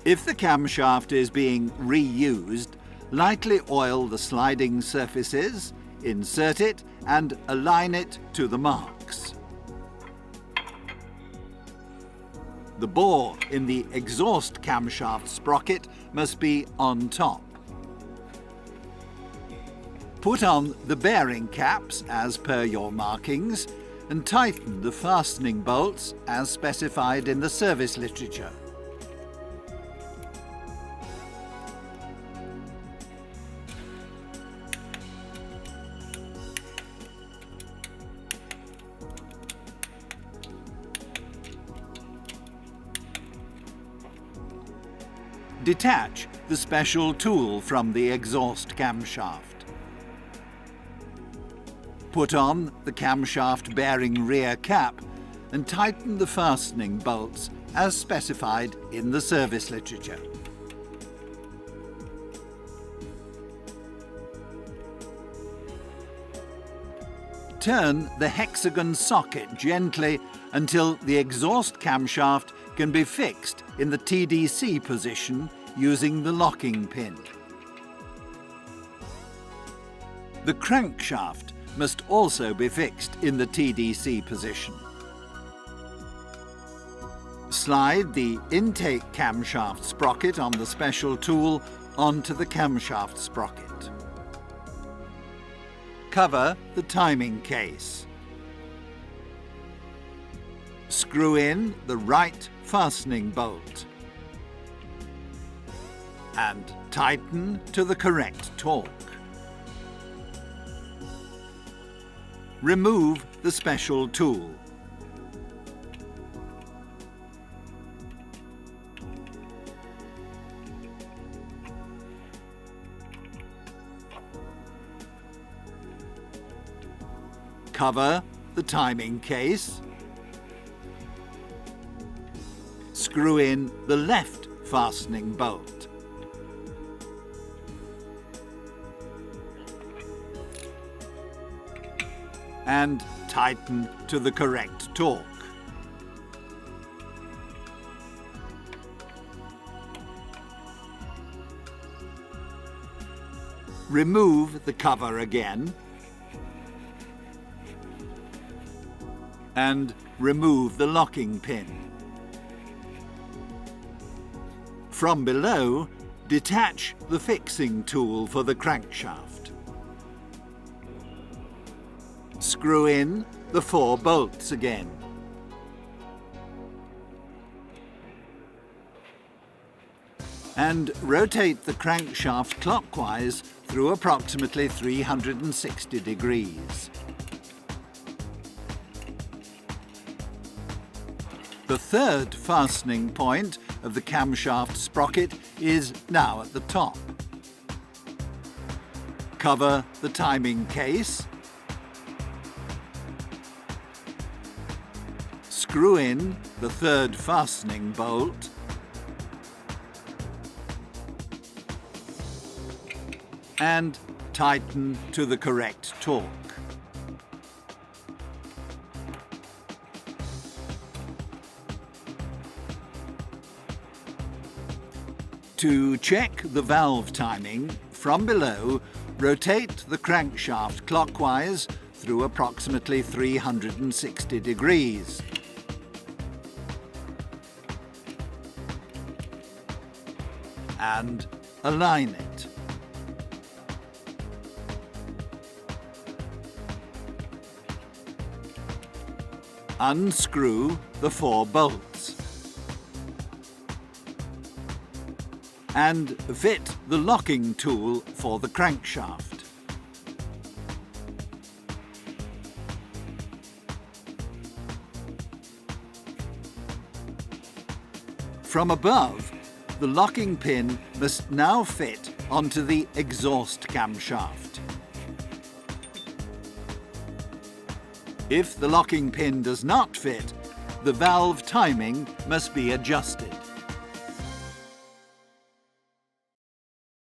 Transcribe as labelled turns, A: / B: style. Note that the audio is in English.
A: If the camshaft is being reused, lightly oil the sliding surfaces, insert it and align it to the marks. The bore in the exhaust camshaft sprocket must be on top. Put on the bearing caps as per your markings and tighten the fastening bolts as specified in the service literature. Detach the special tool from the exhaust camshaft. Put on the camshaft bearing rear cap and tighten the fastening bolts as specified in the service literature. Turn the hexagon socket gently until the exhaust camshaft can be fixed in the TDC position using the locking pin. The crankshaft must also be fixed in the TDC position. Slide the intake camshaft sprocket on the special tool onto the camshaft sprocket. Cover the timing case. Screw in the right fastening bolt and tighten to the correct torque. Remove the special tool. Cover the timing case. Screw in the left fastening bolt. And tighten to the correct torque. Remove the cover again and remove the locking pin. From below, detach the fixing tool for the crankshaft. Screw in the 4 bolts again. And rotate the crankshaft clockwise through approximately 360 degrees. The third fastening point of the camshaft sprocket is now at the top. Cover the timing case. Screw in the third fastening bolt. And tighten to the correct torque. To check the valve timing, from below, rotate the crankshaft clockwise through approximately 360 degrees. And align it. Unscrew the 4 bolts. And fit the locking tool for the crankshaft. From above, the locking pin must now fit onto the exhaust camshaft. If the locking pin does not fit, the valve timing must be adjusted.